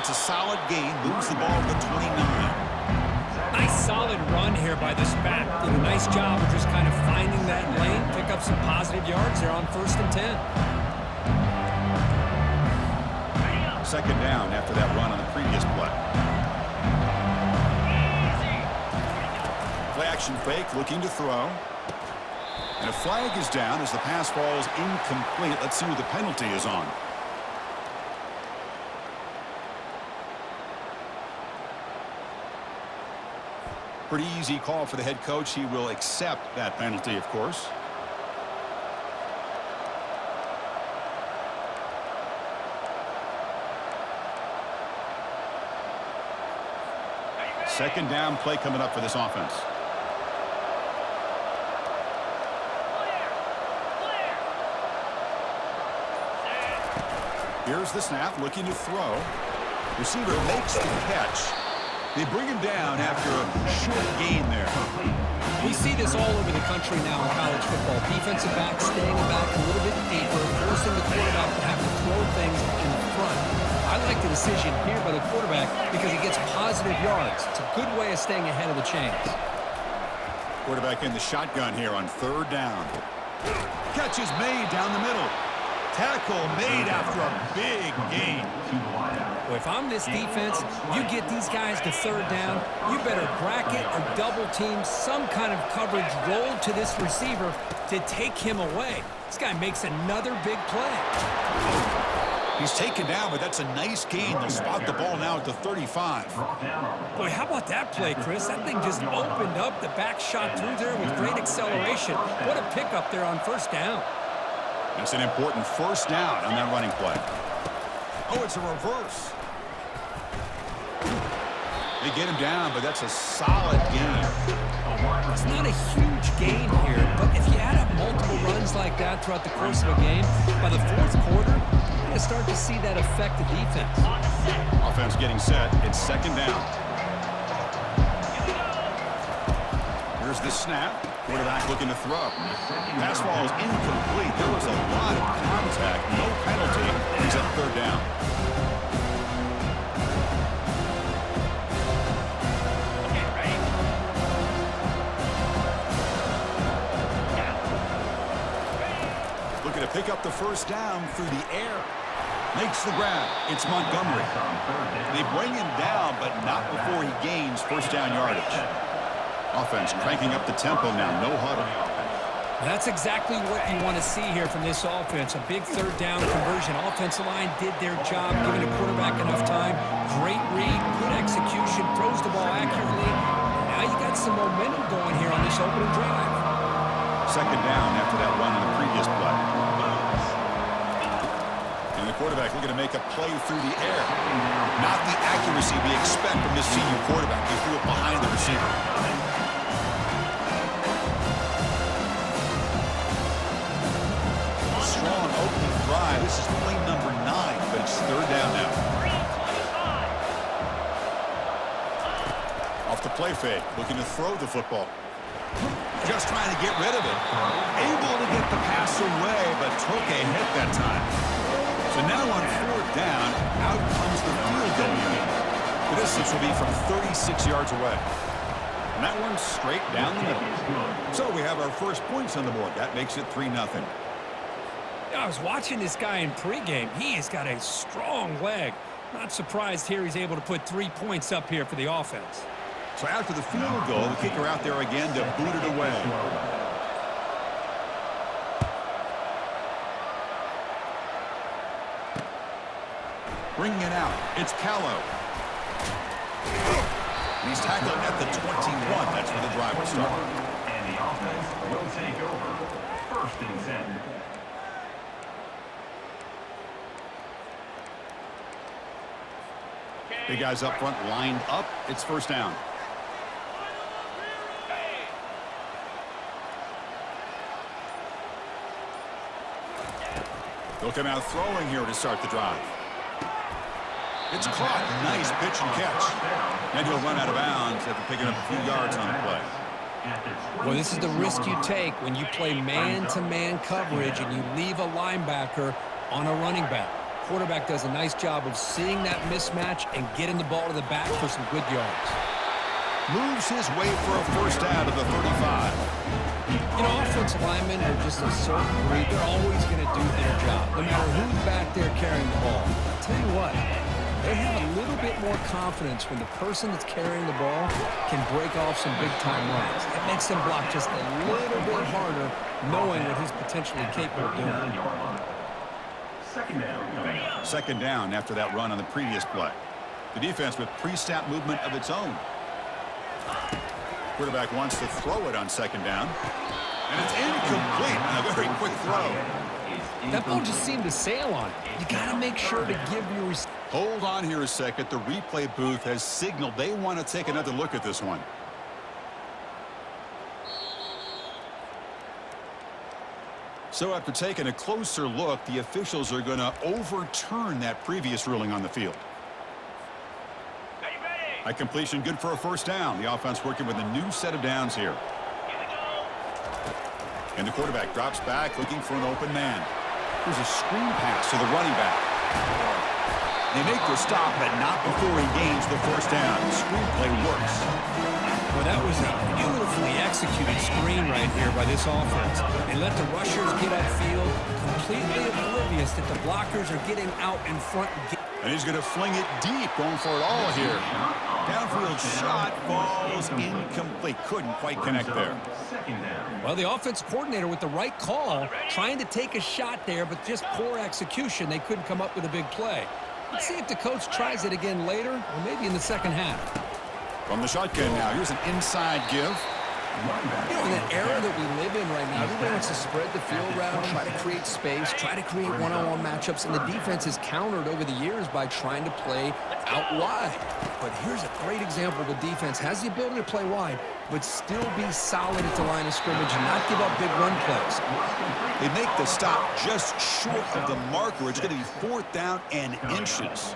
It's a solid gain. Moves the ball to the 29. Nice solid run here by this back. Did a nice job of just kind of finding that lane, pick up some positive yards there on 1st and 10. Second down after that run on the previous play. Play action fake, looking to throw. And a flag is down as the pass falls incomplete. Let's see what the penalty is on. Pretty easy call for the head coach. He will accept that penalty, of course. Second down play coming up for this offense. Here's the snap, looking to throw. Receiver makes the catch. They bring him down after a short gain there. We see this all over the country now in college football. Defensive backs staying back a little bit deeper, forcing the quarterback to have to throw things in front. I like the decision here by the quarterback because he gets positive yards. It's a good way of staying ahead of the chains. Quarterback in the shotgun here on 3rd down. Catch is made down the middle. Tackle made after a big gain. Well, if I'm this defense, you get these guys to 3rd down, you better bracket or double team some kind of coverage roll to this receiver to take him away. This guy makes another big play. He's taken down, but that's a nice gain. They'll spot the ball now at the 35. Boy, how about that play, Chris? That thing just opened up. The back shot through there with great acceleration. What a pickup there on 1st down. That's an important 1st down on that running play. Oh, it's a reverse. They get him down, but that's a solid gain. It's not a huge gain here, but if you add up multiple runs like that throughout the course of a game, by the 4th quarter, you're going to start to see that affect the defense. Offense getting set. It's 2nd down. Here's the snap. Quarterback looking to throw. Pass ball is incomplete. There was a lot of contact. No penalty. He's at 3rd down. Looking to pick up the 1st down through the air. Makes the grab. It's Montgomery. They bring him down, but not before he gains 1st down yardage. Offense cranking up the tempo now. No huddle. That's exactly what you want to see here from this offense. A big 3rd down conversion. Offensive line did their job, giving the quarterback enough time. Great read, good execution, throws the ball accurately. Now you got some momentum going here on this opening drive. 2nd down after that run on the previous play. And the quarterback looking to make a play through the air. Not the accuracy we expect from this senior quarterback. He threw it behind the receiver. Strong opening drive. This is play number 9, but it's 3rd down now. Off the play fake, looking to throw the football. Just trying to get rid of it. Able to get the pass away, but took a hit that time. So now on 4th down, out comes the field goal unit. The distance will be from 36 yards away. And that one's straight down the middle. So we have our first points on the board. That makes it 3-0. I was watching this guy in pregame. He has got a strong leg. Not surprised here he's able to put 3 points up here for the offense. So after the field goal, the kicker out there again to boot it away. Bringing it out, it's Callow. He's tackled at the 21. That's where the drive will start. And the offense will take over 1st and 10. Big guys up front lined up. It's 1st down. They'll come out throwing here to start the drive. It's caught. Nice pitch and catch. And he'll run out of bounds after picking up a few yards on the play. Well, this is the risk you take when you play man-to-man coverage and you leave a linebacker on a running back. Quarterback does a nice job of seeing that mismatch and getting the ball to the back for some good yards. Moves his way for a first down to the 35. You know, offensive linemen are just a certain breed. They're always going to do their job, no matter who's back there carrying the ball. I'll tell you what, they have a little bit more confidence when the person that's carrying the ball can break off some big-time runs. It makes them block just a little bit harder, knowing what he's potentially capable of doing. Second down after that run on the previous play. The defense with pre-snap movement of its own. Quarterback wants to throw it on second down. And it's incomplete on a very quick throw. That ball just seemed to sail on it. You got to make sure to give your... Hold on here a second. The replay booth has signaled they want to take another look at this one. So after taking a closer look, the officials are going to overturn that previous ruling on the field. A completion good for a first down. The offense working with a new set of downs here. And the quarterback drops back looking for an open man. Here's a screen pass to the running back. They make the stop, but not before he gains the first down. The screenplay works. Well, that was a beautifully executed screen right here by this offense. They let the rushers get upfield, completely oblivious that the blockers are getting out in front. And he's going to fling it deep, going for it all here. Downfield shot falls incomplete. Couldn't quite connect there. Well, the offense coordinator with the right call, trying to take a shot there, but just poor execution. They couldn't come up with a big play. Let's see if the coach tries it again later, or maybe in the second half. From the shotgun now, here's an inside give. You know, in the era that we live in right now, everybody wants to spread the field around, try to create space, try to create one-on-one matchups, and the defense is countered over the years by trying to play out wide. But here's a great example. The defense has the ability to play wide, but still be solid at the line of scrimmage and not give up big run plays. They make the stop just short of the marker. It's going to be fourth down and inches.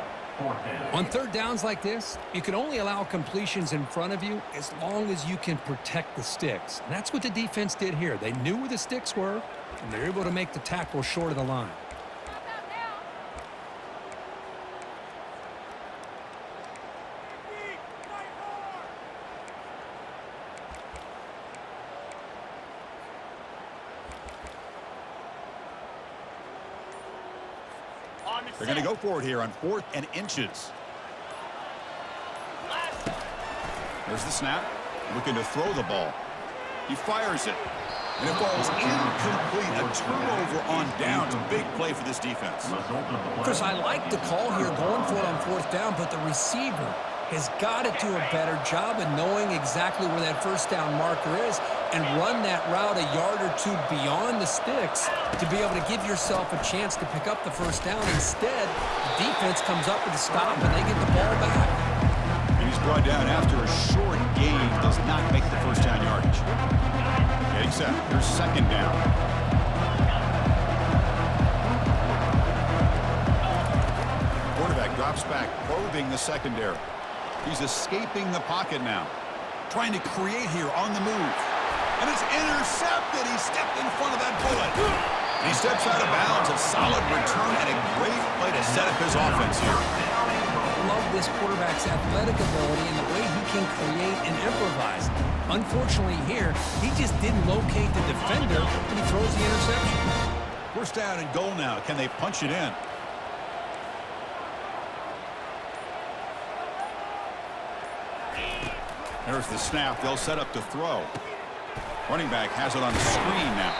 On third downs like this, you can only allow completions in front of you as long as you can protect the sticks. And that's what the defense did here. They knew where the sticks were, and they're able to make the tackle short of the line. They're going to go for it here on fourth and inches. There's the snap. Looking to throw the ball. He fires it. And it falls incomplete. A turnover on downs. A big play for this defense. Chris, I like the call here going for it on fourth down, but the receiver has got to do a better job of knowing exactly where that first down marker is and run that route a yard or two beyond the sticks to be able to give yourself a chance to pick up the first down. Instead, the defense comes up with a stop and they get the ball back. And he's brought down after a short gain. Does not make the first down yardage. Getting set. Here's second down. Quarterback drops back, probing the secondary. He's escaping the pocket now. Trying to create here on the move. And it's intercepted. He stepped in front of that bullet. And he steps out of bounds. A solid return and a great play to set up his offense here. I love this quarterback's athletic ability and the way he can create and improvise. Unfortunately here, he just didn't locate the defender and he throws the interception. First down and goal now. Can they punch it in? There's the snap. They'll set up to throw. Running back has it on the screen now.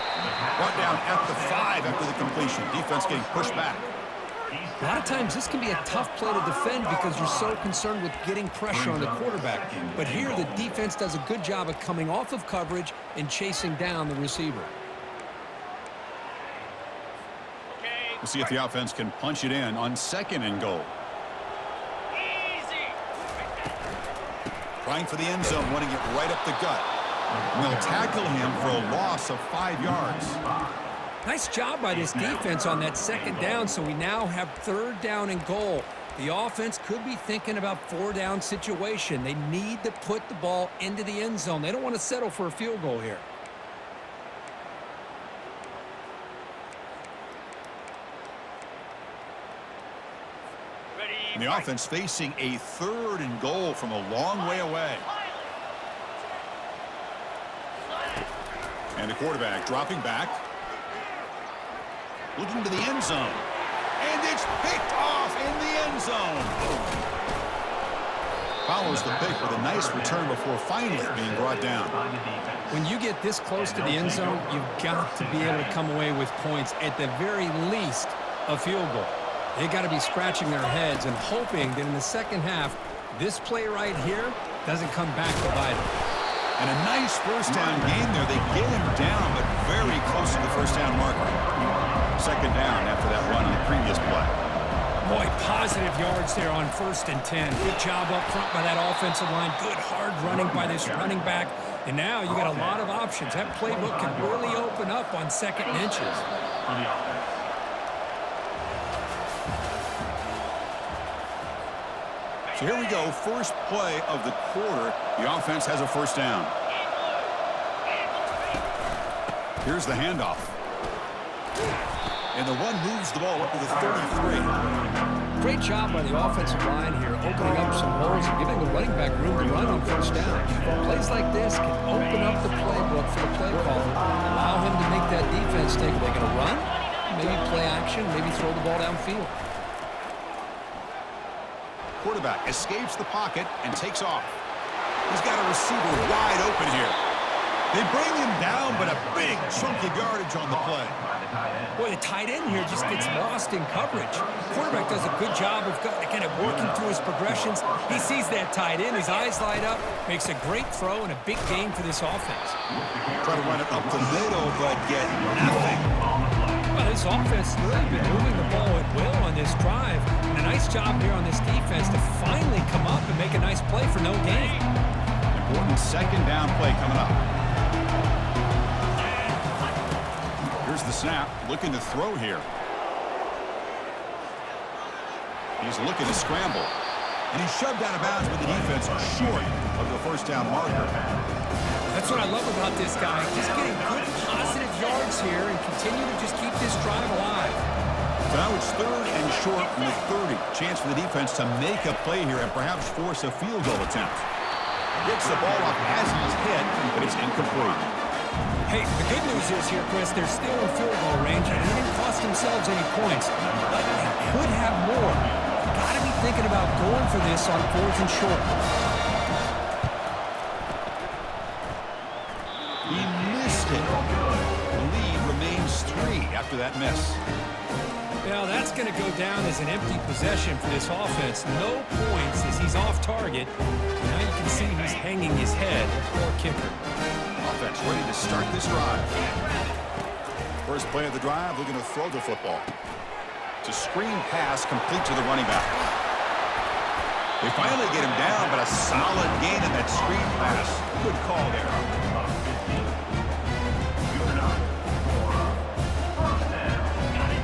Brought down at the 5 after the completion. Defense getting pushed back. A lot of times this can be a tough play to defend because you're so concerned with getting pressure on the quarterback. But here the defense does a good job of coming off of coverage and chasing down the receiver. We'll see if the offense can punch it in on second and goal. Trying for the end zone, running it right up the gut. And they'll tackle him for a loss of 5 yards. Nice job by this defense on that second down, so we now have third down and goal. The offense could be thinking about 4-down situation. They need to put the ball into the end zone. They don't want to settle for a field goal here. And the offense facing a 3rd and goal from a long way away. And the quarterback dropping back. Looking to the end zone. And it's picked off in the end zone. Follows the pick with a nice return before finally being brought down. When you get this close to the end zone, you've got to be able to come away with points, at the very least a field goal. They got to be scratching their heads and hoping that in the second half, this play right here doesn't come back to bite them. And a nice first down game there. They get him down, but very close to the first down marker. Second down after that run on the previous play. Boy, positive yards there on 1st and 10. Good job up front by that offensive line. Good hard running by this running back. And now you got a lot of options. That playbook can really open up on 2nd and inches. So here we go. First play of the quarter. The offense has a first down. Here's the handoff. And the one moves the ball up to the 33. Great job by the offensive line here, opening up some holes and giving the running back room to run on first down. Plays like this can open up the playbook for the play caller, allow him to make that defense think, are they going to run? Maybe play action, maybe throw the ball downfield. Quarterback escapes the pocket and takes off. He's got a receiver wide open here. They bring him down, but a big chunk of yardage on the play. Boy, the tight end here just gets lost in coverage. Quarterback does a good job of kind of working through his progressions. He sees that tight end, his eyes light up, makes a great throw and a big gain for this offense. Try to run it up the middle, but get nothing. Well, this offense has really been moving the ball at will on this drive. And a nice job here on this defense to finally come up and make a nice play for no gain. Important second down play coming up. Here's the snap, looking to throw here. He's looking to scramble. And he's shoved out of bounds with the defense short of the first down marker. That's what I love about this guy. Just getting good positive yards here and continue to just keep this drive alive. So now it's 3rd and short from the 30. Chance for the defense to make a play here and perhaps force a field goal attempt. Gets the ball off as he's hit, but it's incomplete. Hey, the good news is here, Chris, they're still in field goal range, and they didn't cost themselves any points. But they could have more. Got to be thinking about going for this on 4th and short. He missed it. The lead remains 3 after that miss. Now, that's going to go down as an empty possession for this offense. No points as he's off target. Now you can see he's hanging his head. Poor kicker. Offense ready to start this drive. First play of the drive, looking to throw the football. It's a screen pass complete to the running back. They finally get him down, but a solid gain in that screen pass. Good call there.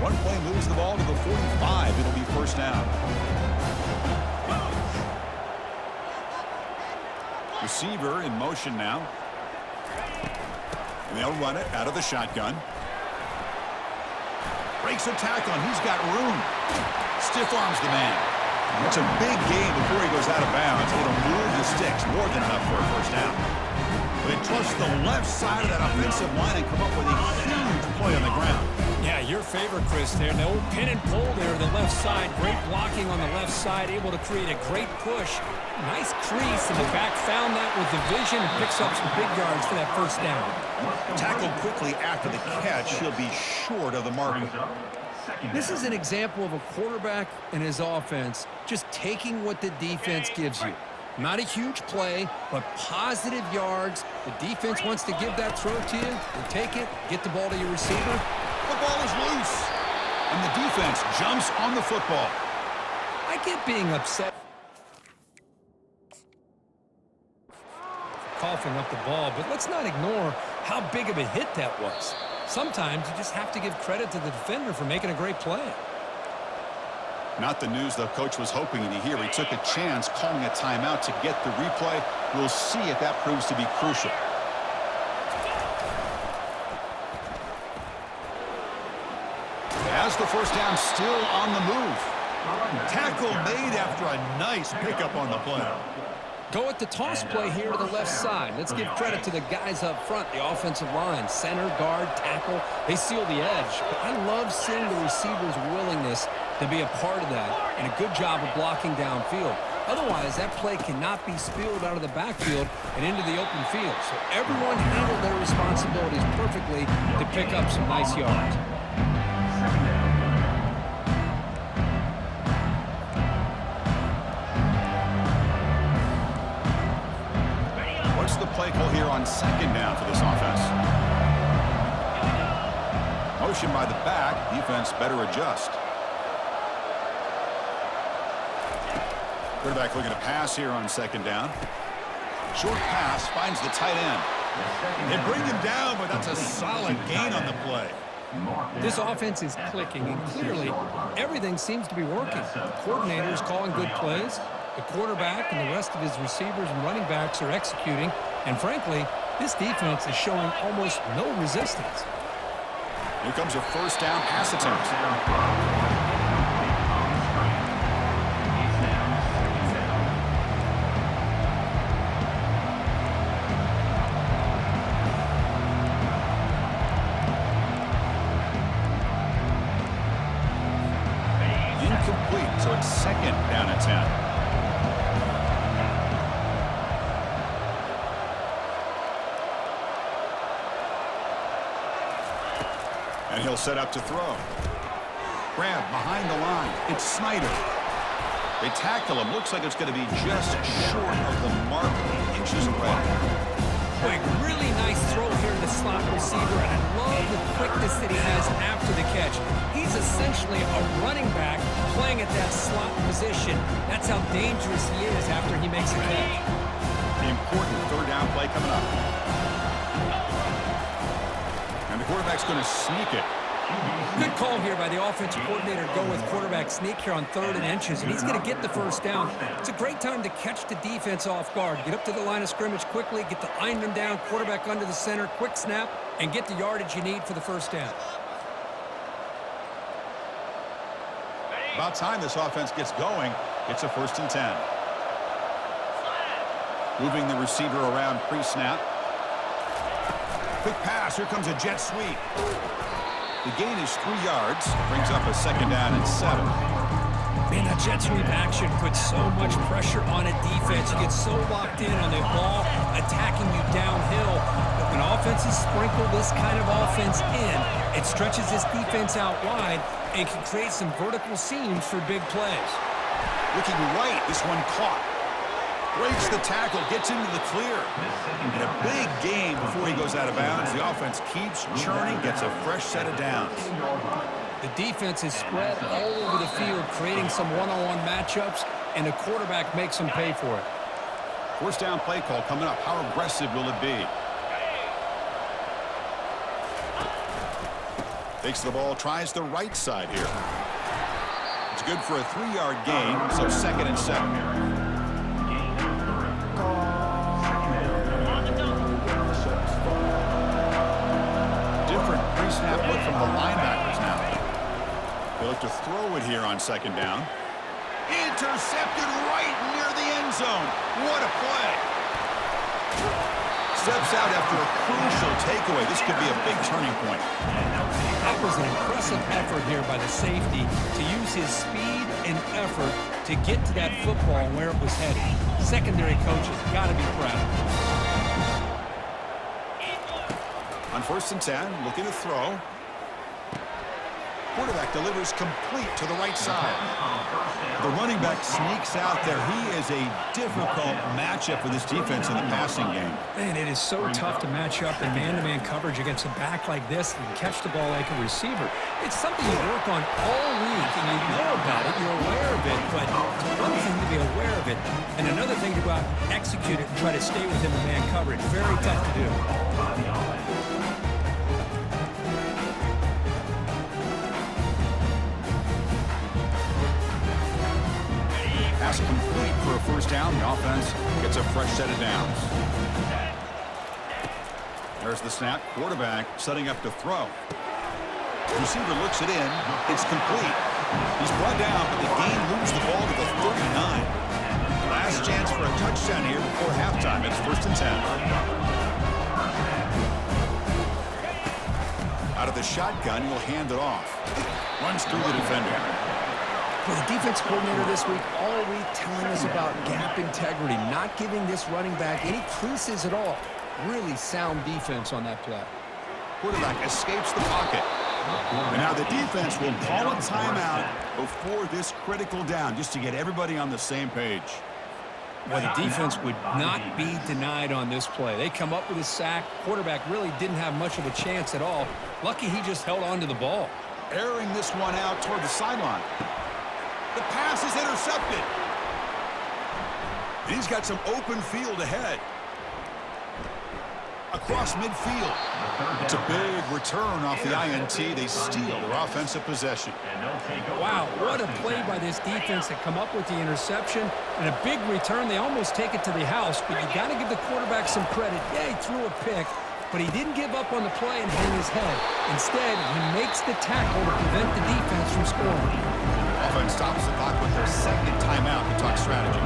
One play moves the ball to the 45. It'll be first down. Receiver in motion now. And they'll run it out of the shotgun. Breaks a tackle, and he's got room. Stiff arms the man. It's a big gain before he goes out of bounds. It'll move the sticks more than enough for a first down. They trust the left side of that offensive line and come up with a huge play on the ground. Yeah, your favorite, Chris, there. The old pin and pull there to the left side. Great blocking on the left side, able to create a great push. Nice crease, and the back found that with the vision and picks up some big yards for that first down. Tackled quickly after the catch. He'll be short of the marker. This is an example of a quarterback and his offense just taking what the defense gives you. Not a huge play, but positive yards. The defense wants to give that throw to you. You take it, get the ball to your receiver. The ball is loose. And the defense jumps on the football. I get being upset. Coughing up the ball, but let's not ignore how big of a hit that was. Sometimes you just have to give credit to the defender for making a great play. Not the news the coach was hoping to hear. He took a chance calling a timeout to get the replay. We'll see if that proves to be crucial. As the first down still on the move. Tackle made after a nice pickup on the play. Go at the toss play here to the left side. Let's give credit to the guys up front, the offensive line, center, guard, tackle. They seal the edge. But I love seeing the receiver's willingness to be a part of that and a good job of blocking downfield. Otherwise, that play cannot be spilled out of the backfield and into the open field. So everyone handled their responsibilities perfectly to pick up some nice yards. What's the play call here on second down for this offense? Motion by the back. Defense better adjust. Quarterback looking to pass here on second down. Short pass finds the tight end. They bring him down, but that's a solid gain on the play. This offense is clicking, and clearly everything seems to be working. The coordinator is calling good plays. The quarterback and the rest of his receivers and running backs are executing. And frankly, this defense is showing almost no resistance. Here comes a first down pass attempt. Incomplete, so it's second down and 10. And he'll set up to throw. Grab behind the line. It's Snyder. They tackle him. Looks like it's going to be just short of the mark, inches away. Boy, really nice throw here to the slot receiver, and I love the quickness that he has after the catch. He's essentially a running back playing at that slot position. That's how dangerous he is after he makes the catch. The important third down play coming up. And the quarterback's going to sneak it. Good call here by the offensive coordinator to go with quarterback sneak here on 3rd and inches, and he's going to get the first down. It's a great time to catch the defense off guard. Get up to the line of scrimmage quickly, get the lineman down, quarterback under the center, quick snap, and get the yardage you need for the first down. About time this offense gets going. It's a 1st and 10. Moving the receiver around pre-snap. Quick pass. Here comes a jet sweep. The gain is 3 yards. Brings up a 2nd down and 7. Man, that jet sweep action puts so much pressure on a defense. You get so locked in on the ball attacking you downhill. But when offenses sprinkle this kind of offense in, it stretches this defense out wide and can create some vertical seams for big plays. Looking right. This one caught. Breaks the tackle, gets into the clear. And a big gain before he goes out of bounds. The offense keeps churning, gets a fresh set of downs. The defense is spread all over the field, creating some one-on-one matchups, and the quarterback makes them pay for it. First down play call coming up. How aggressive will it be? Takes the ball, tries the right side here. It's good for a 3-yard gain, so 2nd and 7. Snap look from the linebackers now. They look to throw it here on 2nd down. Intercepted right near the end zone. What a play. Steps out after a crucial takeaway. This could be a big turning point. That was an impressive effort here by the safety to use his speed and effort to get to that football where it was headed. Secondary coaches got to be proud. On 1st and 10, looking to throw. Quarterback delivers complete to the right side. The running back sneaks out there. He is a difficult matchup for this defense in the passing game. Man, it is so tough to match up in man-to-man coverage against a back like this and catch the ball like a receiver. It's something you work on all week, and you know about it, you're aware of it, but it's one thing to be aware of it, and another thing to go out and execute it and try to stay within the man coverage. Very tough to do. Pass complete for a first down. The offense gets a fresh set of downs. There's the snap. Quarterback setting up to throw. Receiver looks it in. It's complete. He's brought down, but the game moves the ball to the 39. Last chance for a touchdown here before halftime. It's 1st and 10. Out of the shotgun, he'll hand it off. Runs through the defender. Well, the defense coordinator this week all week telling us about gap integrity, not giving this running back any creases at all. Really sound defense on that play. Quarterback escapes the pocket. And now the defense will call a timeout before this critical down, just to get everybody on the same page. Well, the defense would not be denied on this play. They come up with a sack. Quarterback really didn't have much of a chance at all. Lucky he just held on to the ball. Airing this one out toward the sideline. The pass is intercepted. He's got some open field ahead. Across midfield. It's a big return off the INT. They steal their offensive possession. Wow, what a play by this defense to come up with the interception. And a big return. They almost take it to the house, but you got to give the quarterback some credit. Yeah, he threw a pick, but he didn't give up on the play and hang his head. Instead, he makes the tackle to prevent the defense from scoring. Offense stops the clock with their second timeout to talk strategy.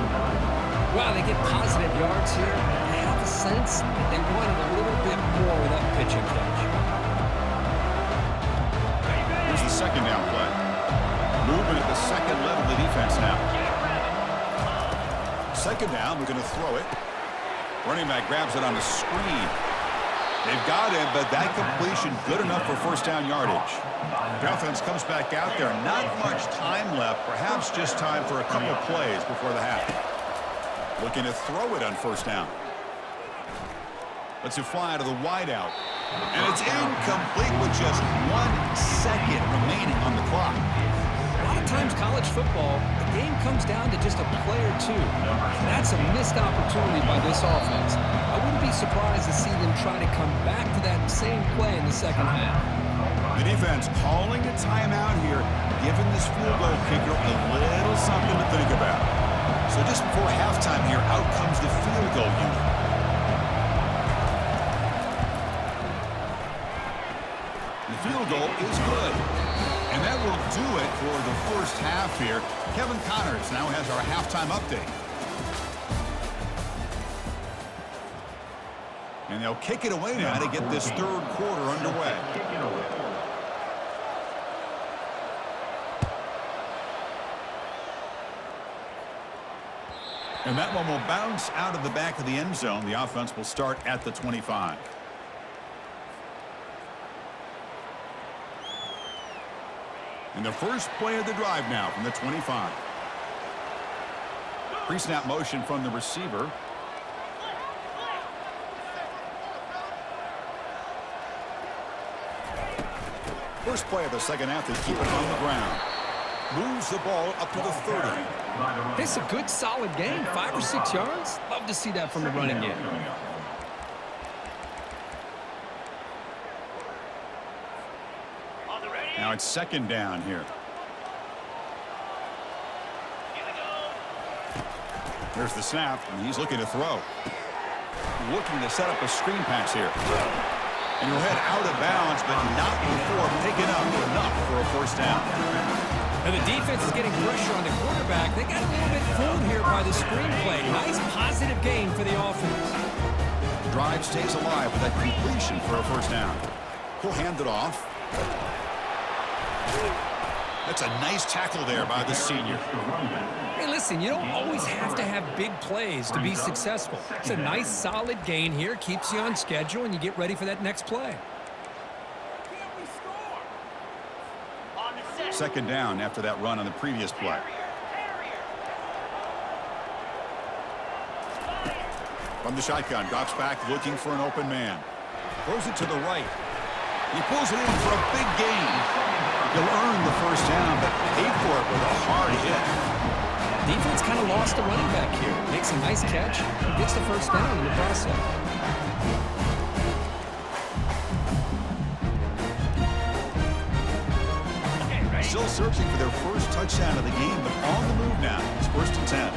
Wow, they get positive yards here. I have a sense that they wanted a little bit more with that pitch and catch. Here's the second down play. Movement at the second level of the defense now. Second down, we're going to throw it. Running back grabs it on the screen. They've got him, but that completion good enough for first down yardage. The offense comes back out there. Not much time left. Perhaps just time for a couple plays before the half. Looking to throw it on first down. Lets it fly to the wideout. And it's incomplete with just 1 second remaining on the clock. A lot of times college football, the game comes down to just a play or two. That's a missed opportunity by this offense. I wouldn't be surprised to see them try to come back to that same play in the second half. The defense calling a timeout here, giving this field goal kicker a little something to think about. So just before halftime here, out comes the field goal unit. The field goal is good. And that will do it for the first half here. Kevin Connors now has our halftime update. And they'll kick it away now to get this third quarter underway. And that one will bounce out of the back of the end zone. The offense will start at the 25. And the first play of the drive now from the 25. Pre-snap motion from the receiver. First play of the second half, they keep it on the ground. Moves the ball up to the 30. It's a good, solid game. 5 or 6 yards. Love to see that from the running game. Now it's second down here. There's the snap, and he's looking to throw. Looking to set up a screen pass here. And he'll head out of bounds, but not before picking up enough for a first down. And the defense is getting pressure on the quarterback. They got a little bit fooled here by the screenplay. Nice positive gain for the offense. Drive stays alive with that completion for a first down. He'll hand it off. That's a nice tackle there by the senior. Hey, listen, you don't always have to have big plays to be successful. It's a nice, solid gain here. Keeps you on schedule, and you get ready for that next play. Second down after that run on the previous play. From the shotgun, drops back looking for an open man. Throws it to the right. He pulls it in for a big gain. He'll earn the first down, but paid for it with a hard hit. Defense kind of lost the running back here. Makes a nice catch. Gets the first down in the process. Still searching for their first touchdown of the game, but on the move now. It's 1st and 10.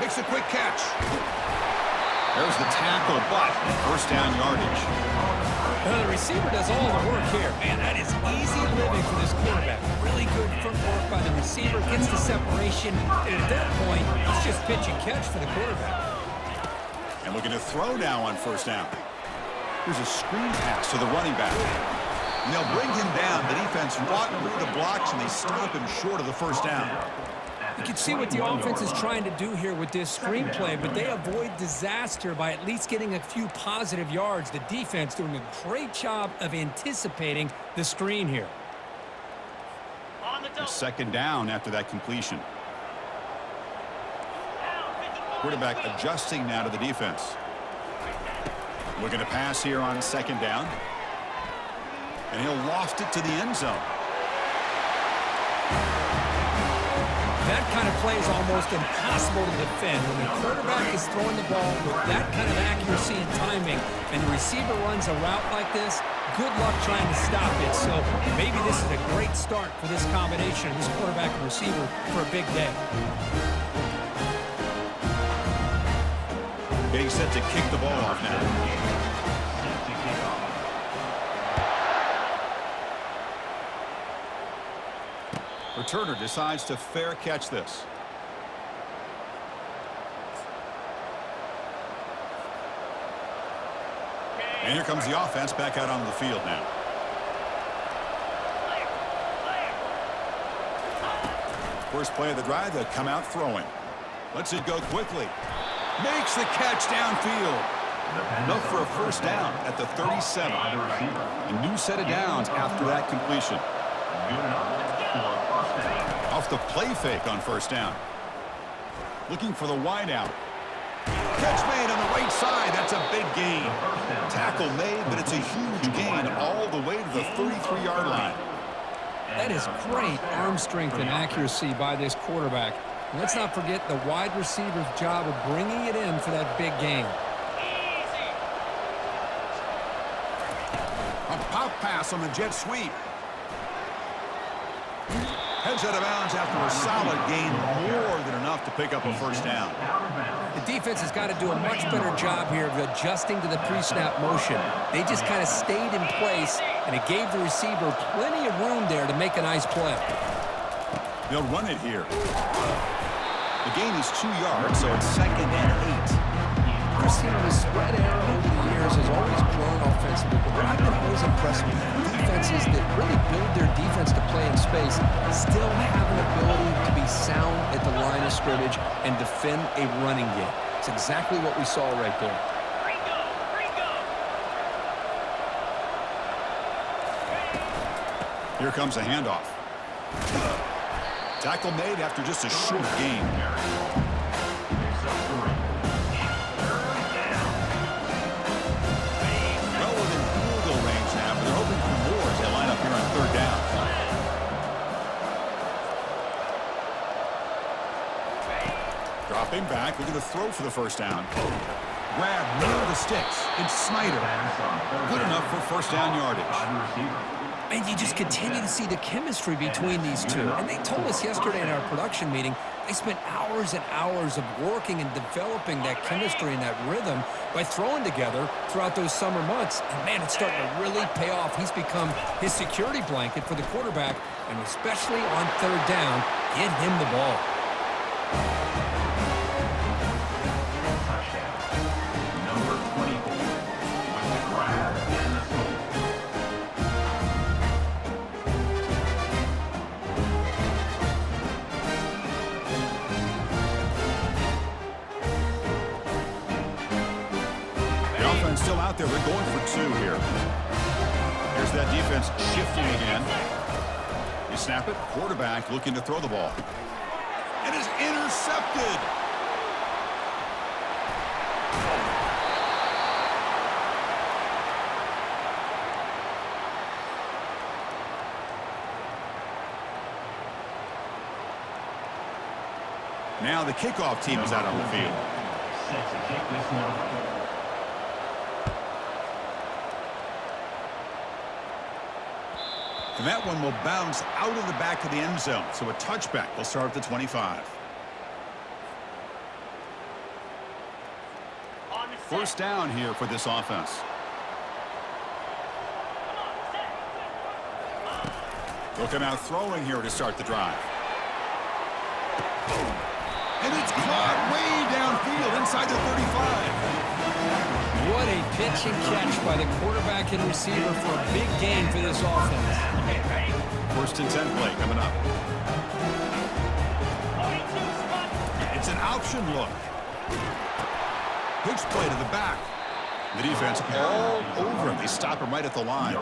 Makes a quick catch. There's the tackle, but first down yardage. Well, the receiver does all the work here. Man, that is easy living for this quarterback. Really good footwork by the receiver. Gets the separation. And at that point, it's just pitch and catch for the quarterback. And looking to throw now on first down. Here's a screen pass to the running back. And they'll bring him down. The defense fought through the blocks, and they stop him short of the first down. You can see what the offense is trying to do here with this screenplay, but they avoid disaster by at least getting a few positive yards. The defense doing a great job of anticipating the screen here. A second down after that completion. Quarterback adjusting now to the defense. Looking to pass here on second down. And he'll loft it to the end zone. That kind of play is almost impossible to defend. When the quarterback is throwing the ball with that kind of accuracy and timing, and the receiver runs a route like this, good luck trying to stop it. So maybe this is a great start for this combination of this quarterback and receiver for a big day. Getting set to kick the ball off now. Returner decides to fair catch this. And here comes the offense back out on the field now. First play of the drive, they'll come out throwing. Lets it go quickly. Makes the catch downfield. Enough for a first down at the 37. A new set of downs after that completion. Off the play fake on first down. Looking for the wide out. Catch made on the right side. That's a big gain. Tackle made, but it's a huge gain all the way to the 33-yard line. That is great arm strength and accuracy by this quarterback. And let's not forget the wide receiver's job of bringing it in for that big gain. A pop pass on the jet sweep. Heads out of bounds after a solid gain, more than enough to pick up a first down. The defense has got to do a much better job here of adjusting to the pre-snap motion. They just kind of stayed in place, and it gave the receiver plenty of room there to make a nice play. They'll run it here. The gain is 2 yards, so it's 2nd and 8. Christine, the spread era over the years has always grown offensively, but what I've been always impressed with defenses that really build their defense to play in space still have an ability to be sound at the line of scrimmage and defend a running game. It's exactly what we saw right there. Here comes a handoff. Tackle made after just a short gain. Well within field goal range now, but they're hoping for more as they line up here on third down. Dropping back, looking to throw for the first down. Grab near the sticks. It's Snyder. Good enough for first down yardage. And you just continue to see the chemistry between these two. And they told us yesterday in our production meeting, they spent hours and hours of working and developing that chemistry and that rhythm by throwing together throughout those summer months. And, man, it's starting to really pay off. He's become his security blanket for the quarterback, and especially on third down, get him the ball. Still out there. They're going for 2 here. Here's that defense shifting again. You snap it. Quarterback looking to throw the ball. And is intercepted. Now the kickoff team is out on the field. Set to kick this one. And that one will bounce out of the back of the end zone. So a touchback will start at the 25. First down here for this offense. Looking out throwing here to start the drive. And it's caught way downfield inside the 35. What a pitch and catch by the quarterback and receiver for a big gain for this offense. First and 10 play coming up. It's an option look. Pitch play to the back. The defense all over him. They stop him right at the line.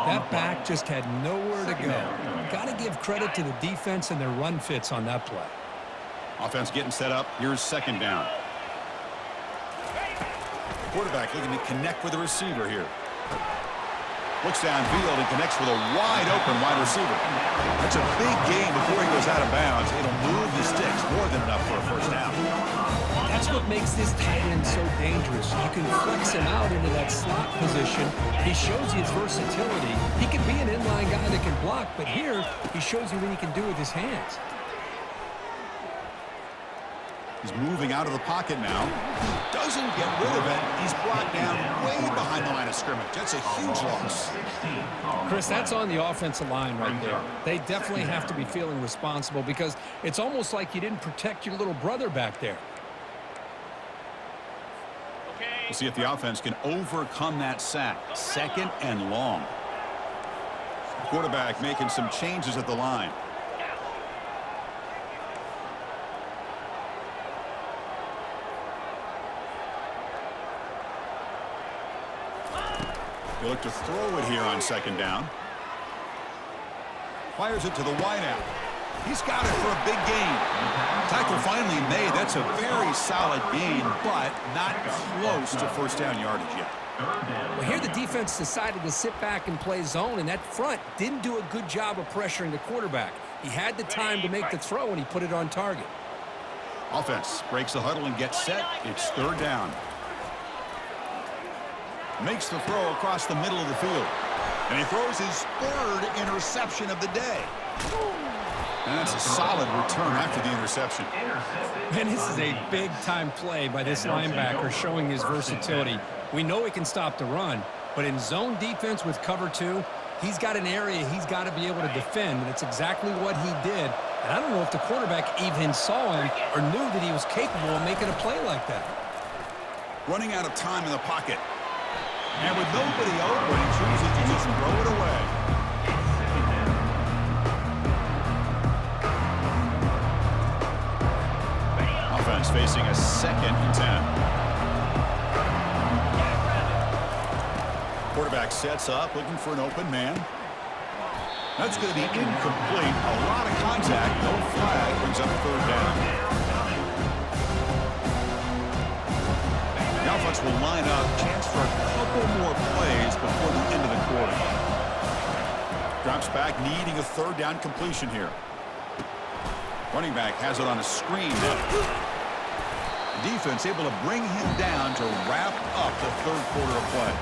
That back just had nowhere to go. Got to give credit to the defense and their run fits on that play. Offense getting set up. Here's second down. Quarterback looking to connect with the receiver here. Looks downfield and connects with a wide open wide receiver. That's a big gain before he goes out of bounds. It'll move the sticks more than enough for a first down. That's what makes this tight end so dangerous. You can flex him out into that slot position. He shows you his versatility. He can be an inline guy that can block, but here he shows you what he can do with his hands. He's moving out of the pocket now. Doesn't get rid of it. He's brought down way behind the line of scrimmage. That's a huge loss. Chris, that's on the offensive line right there. They definitely have to be feeling responsible because it's almost like you didn't protect your little brother back there. We'll see if the offense can overcome that sack. Second and long. The quarterback making some changes at the line. They look to throw it here on second down. Fires it to the wideout. He's got it for a big gain. Tackle finally made. That's a very solid gain, but not close to first down yardage yet. Well, here the defense decided to sit back and play zone, and that front didn't do a good job of pressuring the quarterback. He had the time to make the throw, and he put it on target. Offense breaks the huddle and gets set. It's third down. Makes the throw across the middle of the field. And he throws his third interception of the day. And that's a solid return after the interception. And this is a big-time play by this linebacker showing his versatility. We know he can stop the run, but in zone defense with cover two, he's got an area he's got to be able to defend, and it's exactly what he did. And I don't know if the quarterback even saw him or knew that he was capable of making a play like that. Running out of time in the pocket. And with nobody open, he chooses to just throw it away. Offense facing a second and 10. Quarterback sets up, looking for an open man. That's going to be incomplete. A lot of contact, no flag, brings up third down. The offense will line up, chance for a couple more plays before the end of the quarter. Drops back, needing a third down completion here. Running back has it on a screen now. The defense able to bring him down to wrap up the third quarter of play.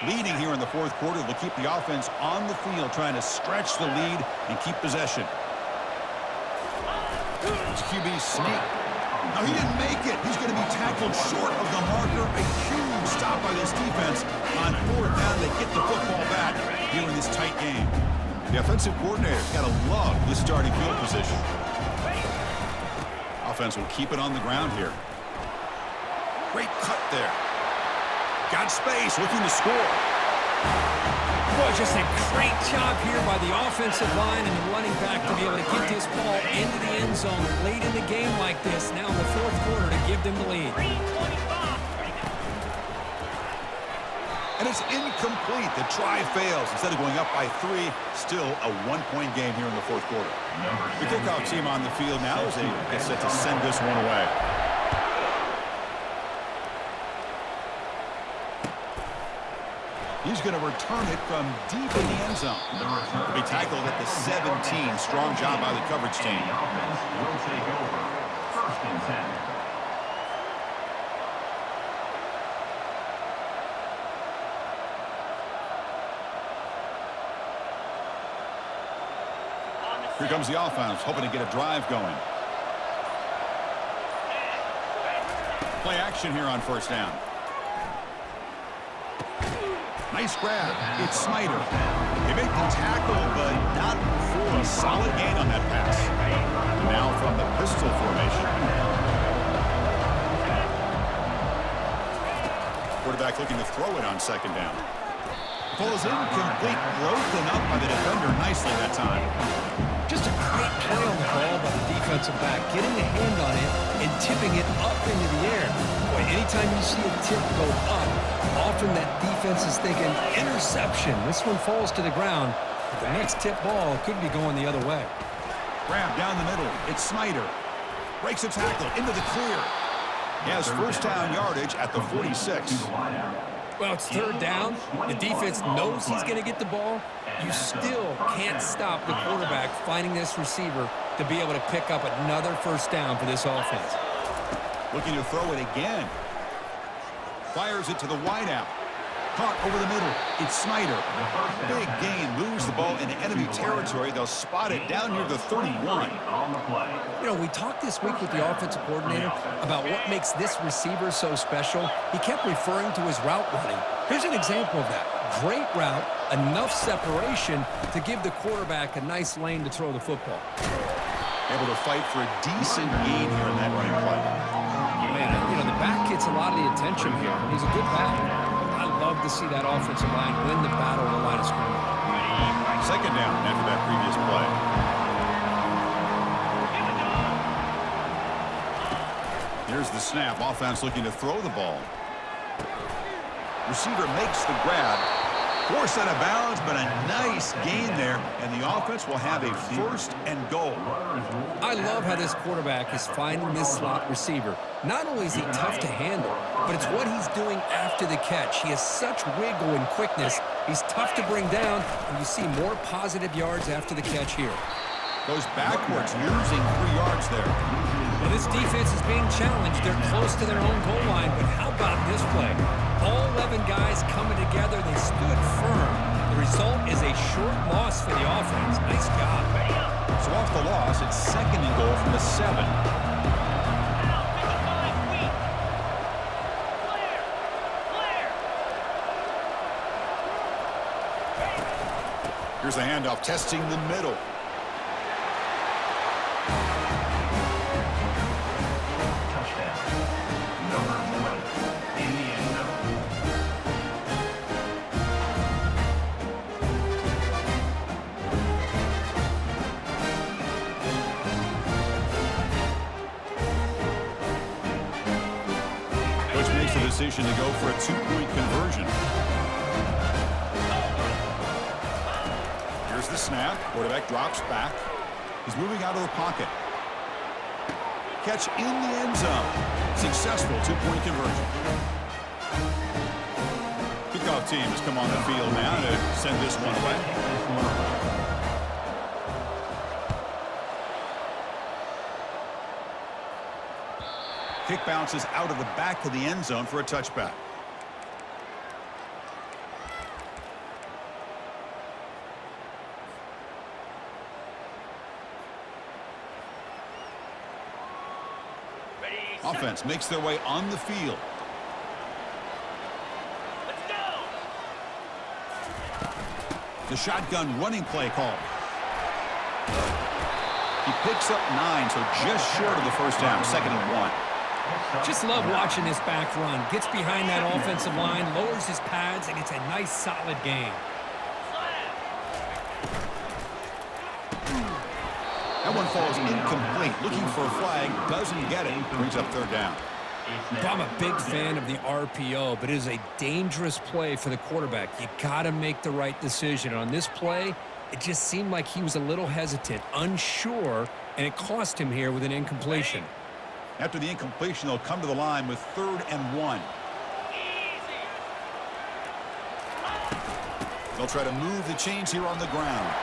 Leading here in the fourth quarter will keep the offense on the field, trying to stretch the lead and keep possession. It's QB sneak. No, he didn't make it. He's going to be tackled short of the marker. A huge stop by this defense on fourth down. They get the football back here in this tight game. The offensive coordinator's got to love this starting field position. Offense will keep it on the ground here. Great cut there. Got space, looking to score. Boy, just a great job here by the offensive line and the running back to be able to get this ball into the end zone late in the game like this, now in the fourth quarter, to give them the lead. And it's incomplete. The try fails. Instead of going up by 3, still a one-point game here in the fourth quarter. The kickoff team on the field now as they get set to send this one away. He's going to return it from deep in the end zone. He'll be tackled at the 17. Strong job by the coverage team. The offense will take over. First and 10. Here comes the offense, hoping to get a drive going. Play action here on first down. Nice grab. It's Snyder. They make the tackle, but not for a solid gain on that pass. Now from the pistol formation. Quarterback looking to throw it on second down. Pulls incomplete, broken up by the defender nicely that time. Just a great play on the ball by the defensive back, getting a hand on it and tipping it up into the air. Boy, anytime you see a tip go up, often that defense is thinking interception. This one falls to the ground, but the next tip ball could be going the other way. Grab down the middle. It's Snyder. Breaks a tackle into the clear. He has first down yardage at the 46. Well, it's third down. The defense knows he's going to get the ball. You still can't stop the quarterback finding this receiver to be able to pick up another first down for this offense. Looking to throw it again. Fires it to the wideout. Caught over the middle. It's Snyder. Big gain. Moves the ball into enemy territory. They'll spot it down near the 31. You know, we talked this week with the offensive coordinator about what makes this receiver so special. He kept referring to his route running. Here's an example of that. Great route, enough separation to give the quarterback a nice lane to throw the football. Able to fight for a decent gain here in that running play. Man, you know, the back gets a lot of the attention here. He's a good back. I love to see that offensive line win the battle on the line of scrimmage. Second down after that previous play. Here's the snap. Offense looking to throw the ball. Receiver makes the grab. Forced out of bounds, but a nice gain there, and the offense will have a first and goal. I love how this quarterback is finding this slot receiver. Not only is he tough to handle, but it's what he's doing after the catch. He has such wiggle and quickness. He's tough to bring down, and you see more positive yards after the catch here. Goes backwards, losing 3 yards there. Well, this defense is being challenged. They're close to their own goal line, but how about this play? All 11 guys coming together. They stood firm. The result is a short loss for the offense. Nice job. So off the loss, it's second and goal from the 7. Here's the handoff, testing the middle. Decision to go for a 2-point conversion. Here's the snap. Quarterback drops back. He's moving out of the pocket. Catch in the end zone. Successful 2-point conversion. Kickoff team has come on the field now to send this one away. Kick bounces out of the back of the end zone for a touchback. Offense makes their way on the field. Let's go. The shotgun running play call. He picks up 9, so just short of the first down, 2nd and 1. Just love watching this back run. Gets behind that offensive line, lowers his pads, and it's a nice, solid game. That one falls incomplete. Looking for a flag, doesn't get it. Brings up 3rd down. I'm a big fan of the RPO, but it is a dangerous play for the quarterback. You got to make the right decision. On this play, it just seemed like he was a little hesitant, unsure, and it cost him here with an incompletion. After the incompletion, they'll come to the line with 3rd and 1. They'll try to move the chains here on the ground.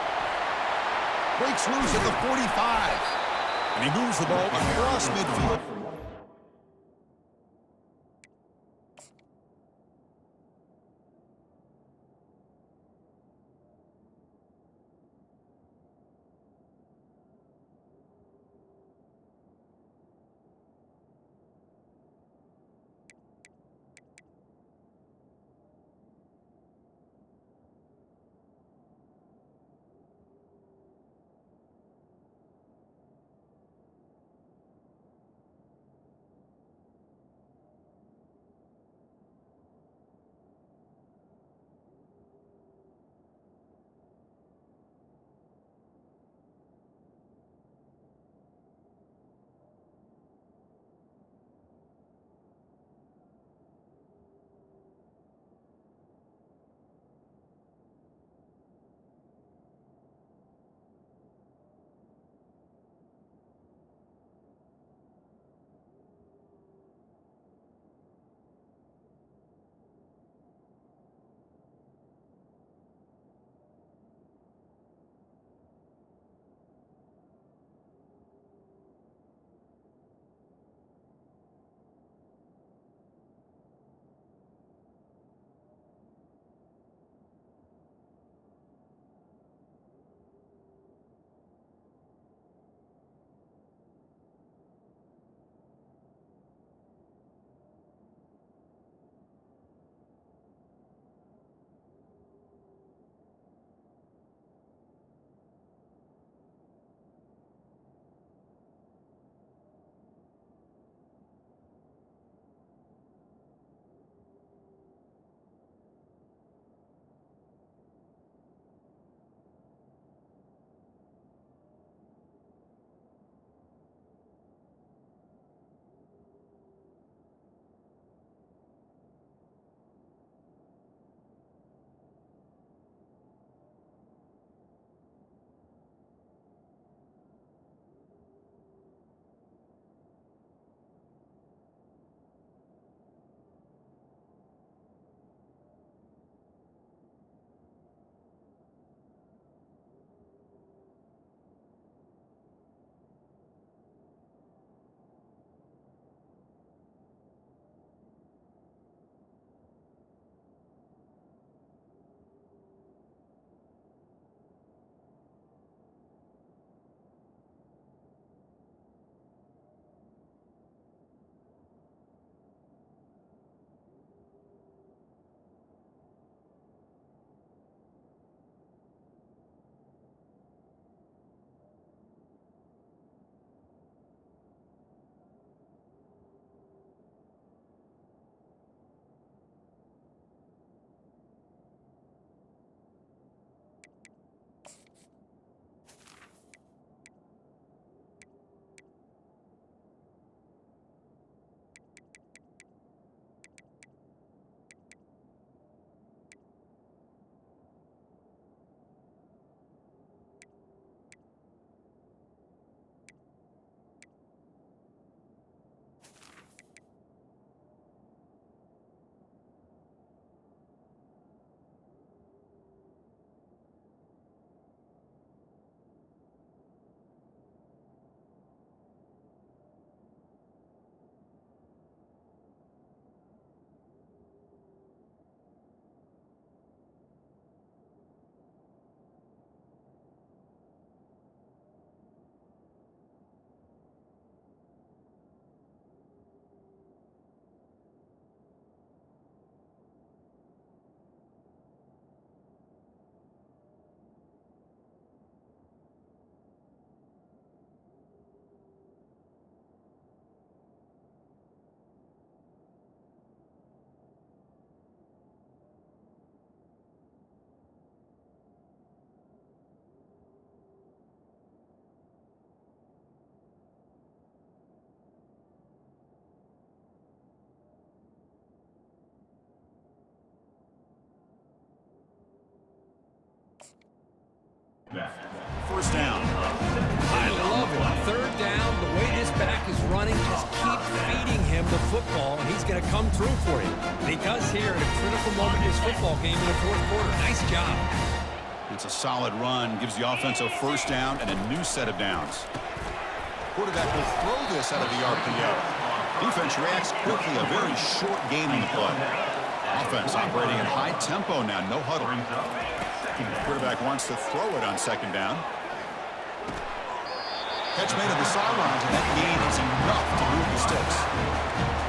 Breaks loose at the 45. And he moves the ball across midfield. First down. I love it. Third down, the way this back is running, just keep feeding him the football, and he's going to come through for you. And he does here at a critical moment in this football game in the fourth quarter. Nice job. It's a solid run. Gives the offense a first down and a new set of downs. Quarterback will throw this out of the RPO. Defense reacts quickly. A very short game in the play. Offense operating at high tempo now. No huddle. Quarterback wants to throw it on second down. Catch made on the sidelines, and that gain is enough to move the sticks.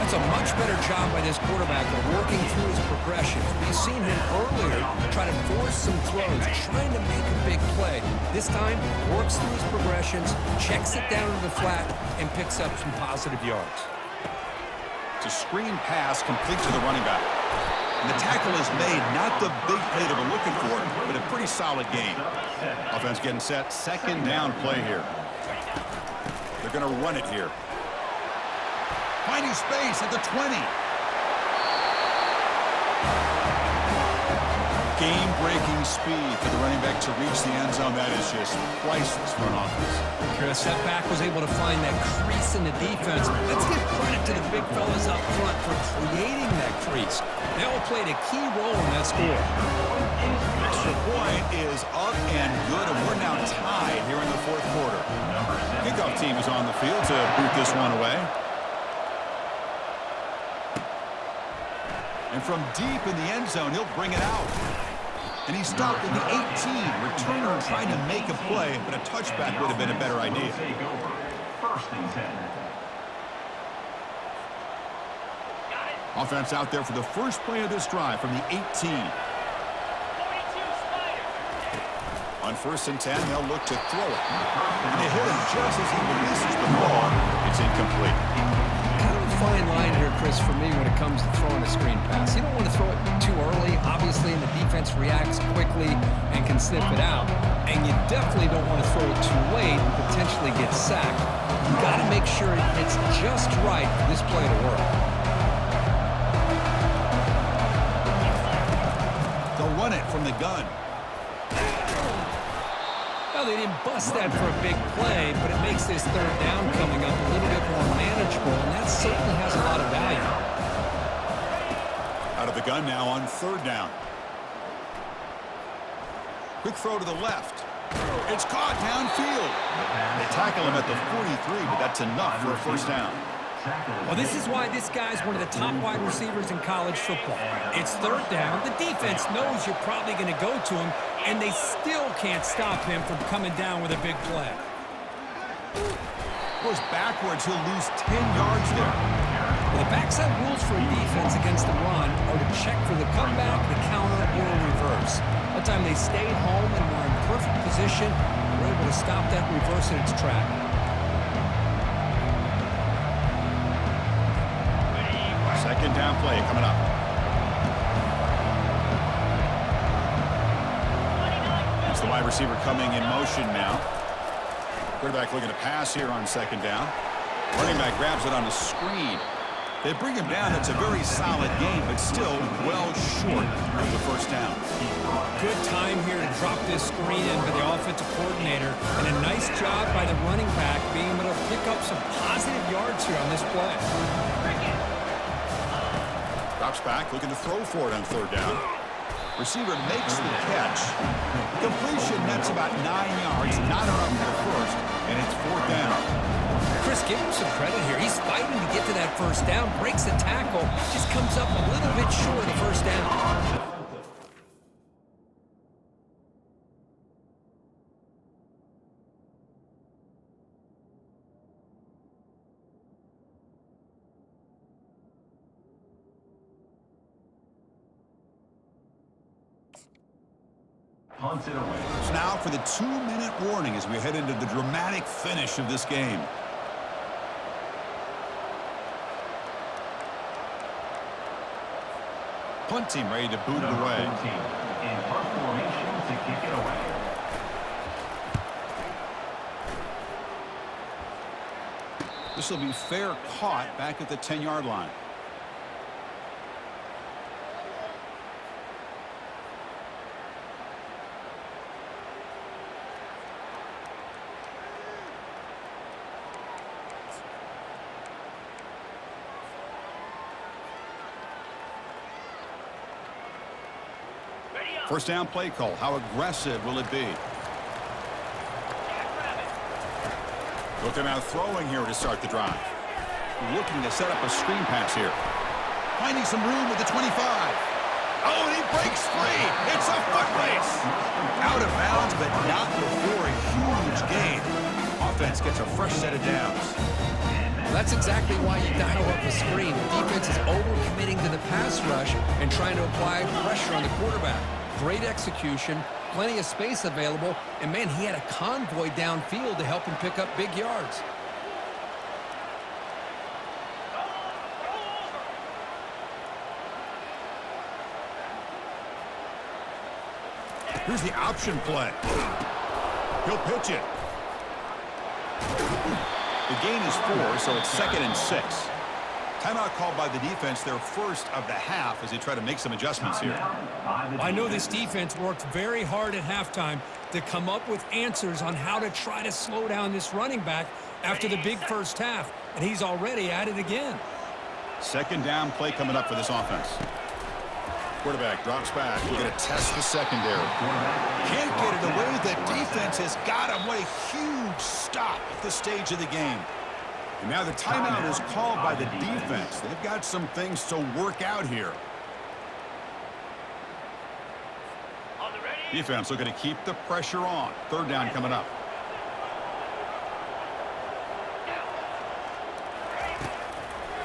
That's a much better job by this quarterback of working through his progressions. We've seen him earlier try to force some throws, trying to make a big play. This time, works through his progressions, checks it down to the flat, and picks up some positive yards. It's a screen pass complete to the running back. And the tackle is made, not the big play they were looking for, but a pretty solid game. Offense getting set. Second down play here. They're going to run it here. Finding space at the 20. Game-breaking speed for the running back to reach the end zone. That is just priceless for an offense. Chris, that back was able to find that crease in the defense. Let's give credit to the big fellas up front for creating that crease. They all played a key role in that score. Extra point is up and good, and we're now tied here in the fourth quarter. Kickoff team is on the field to boot this one away. And from deep in the end zone, he'll bring it out. And he's stopped at the 18. Returner trying to make a play, but a touchback would have been a better idea. First and 10. Offense out there for the first play of this drive from the 18. On first and 10, they'll look to throw it. And they hit him just as he releases the ball. It's incomplete. Kind of a fine line here, Chris, for me when it comes to throwing a screen pass. You don't want to throw it too early, obviously, and the defense reacts quickly and can sniff it out. And you definitely don't want to throw it too late and potentially get sacked. You've got to make sure it hits just right for this play to work. They'll run it from the gun. Well, they didn't bust that for a big play, but it makes this third down coming up a little bit more manageable, and that certainly has a lot of value. Out of the gun now on third down. Quick throw to the left. It's caught downfield. They tackle him at the 43, but that's enough for a first down. Well, this is why this guy's one of the top wide receivers in college football. It's third down. The defense knows you're probably going to go to him, and they still can't stop him from coming down with a big play. Goes backwards, he'll lose 10 yards there. Well, the backside rules for a defense against the run are to check for the comeback, the counter, or a reverse. That time they stayed home and were in perfect position. They were able to stop that reverse in its track. Second down play coming up. It's the wide receiver coming in motion now. Quarterback looking to pass here on second down. Running back grabs it on a screen. They bring him down. That's a very solid game, but still well short of the first down. Good time here to drop this screen in by the offensive coordinator, and a nice job by the running back being able to pick up some positive yards here on this play. Drops back, looking to throw for it on third down. Receiver makes the catch. Completion nets about 9 yards, not enough for the first, and it's fourth down. Chris, give him some credit here. He's fighting to get to that first down, breaks the tackle, just comes up a little bit short of the first down. Punts it away. So now for the 2-minute warning as we head into the dramatic finish of this game. Punt team ready to boot it away. In punt formation to kick it away. This will be fair caught back at the 10-yard line. First down play call. How aggressive will it be? Looking out throwing here to start the drive. Looking to set up a screen pass here. Finding some room with the 25. Oh, and he breaks free. It's a foot race. Out of bounds, but not before a huge gain. Offense gets a fresh set of downs. That's exactly why you dial up a screen. The defense is overcommitting to the pass rush and trying to apply pressure on the quarterback. Great execution, plenty of space available, and man, he had a convoy downfield to help him pick up big yards. Here's the option play. He'll pitch it. The gain is 4, so it's 2nd and 6. Timeout called by the defense, their first of the half, as they try to make some adjustments here. I know this defense worked very hard at halftime to come up with answers on how to try to slow down this running back after the big first half, and he's already at it again. Second down play coming up for this offense. Quarterback drops back. We're going to test the secondary. Can't get it away. The defense has got him. What a huge stop at this stage of the game. And now the timeout is called by the defense. They've got some things to work out here. Defense looking to keep the pressure on. Third down coming up.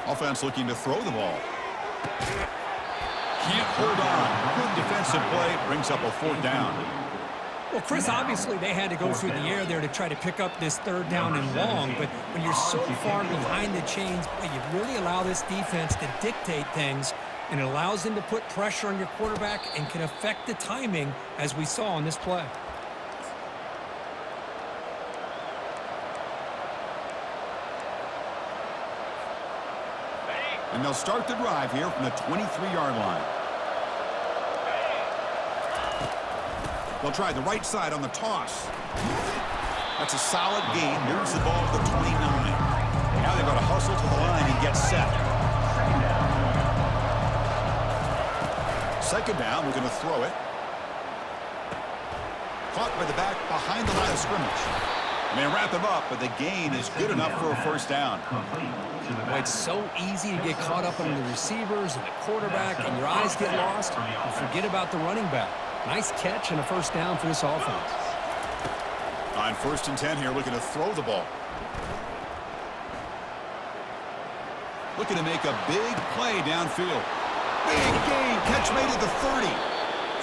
Offense looking to throw the ball. Can't hold on. Good defensive play. Brings up a 4th down. Well, Chris, obviously they had to go through the air there to try to pick up this 3rd down and long, but when you're so far behind the chains, you really allow this defense to dictate things, and it allows them to put pressure on your quarterback and can affect the timing, as we saw on this play. And they'll start the drive here from the 23-yard line. They'll try the right side on the toss. That's a solid gain. Moves the ball to the 29. Now they've got to hustle to the line and get set. Second down, we're going to throw it. Caught by the back behind the line of scrimmage. And they wrap him up, but the gain is good enough for a first down. Boy, it's so easy to get caught up on the receivers and the quarterback, and your eyes get lost. You forget about the running back. Nice catch and a first down for this offense. On 1st and 10 here, looking to throw the ball. Looking to make a big play downfield. Big gain, catch made at the 30.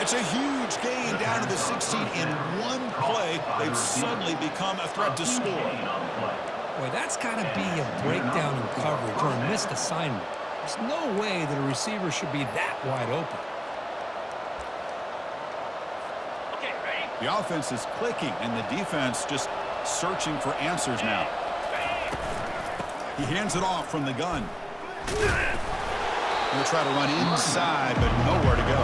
It's a huge gain down to the 16 in one play. They've suddenly become a threat to score. Boy, that's got to be a breakdown in coverage or a missed assignment. There's no way that a receiver should be that wide open. The offense is clicking, and the defense just searching for answers now. He hands it off from the gun. He'll try to run inside, but nowhere to go.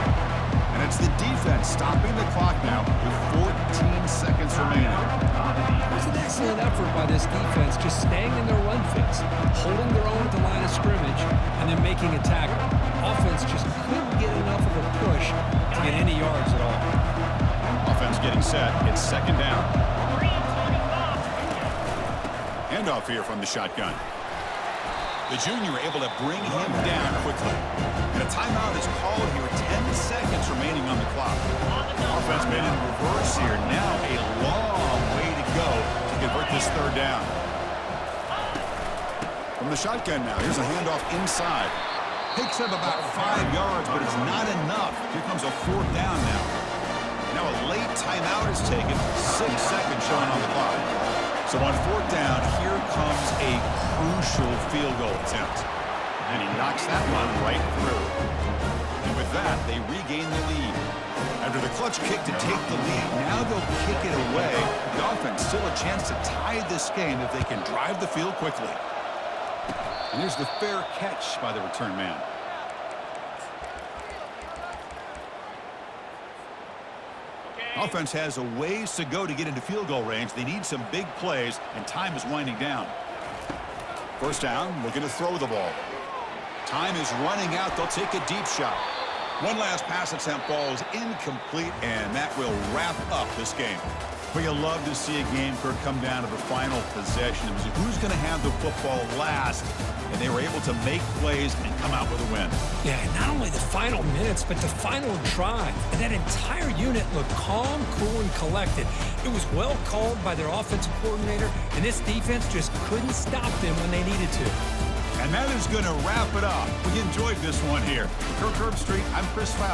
And it's the defense stopping the clock now with 14 seconds remaining. It was an excellent effort by this defense, just staying in their run fits, holding their own at the line of scrimmage, and then making a tackle. Offense just couldn't get enough of a push to get any yards at all. Offense getting set. It's second down. Handoff here from the shotgun. The junior able to bring him down quickly. And a timeout is called here. 10 seconds remaining on the clock. Offense made it in reverse here. Now a long way to go to convert this third down. From the shotgun now. Here's a handoff inside. Picks up about 5 yards, but it's not enough. Here comes a 4th down now. Now a late timeout is taken. 6 seconds showing on the clock. So on 4th down, here comes a crucial field goal attempt. And he knocks that one right through. And with that, they regain the lead. After the clutch kick to take the lead, now they'll kick it away. The offense still a chance to tie this game if they can drive the field quickly. And here's the fair catch by the return man. Offense has a ways to go to get into field goal range. They need some big plays, and time is winding down. First down, looking to throw the ball. Time is running out. They'll take a deep shot. One last pass attempt falls incomplete, and that will wrap up this game. Well, you love to see a game come down to the final possession. It was who's going to have the football last, and they were able to make plays and come out with a win. Yeah, not only the final minutes, but the final drive. And that entire unit looked calm, cool, and collected. It was well called by their offensive coordinator, and this defense just couldn't stop them when they needed to. And that is going to wrap it up. We enjoyed this one here. For Kirk Herbstreit, I'm Chris Fowler.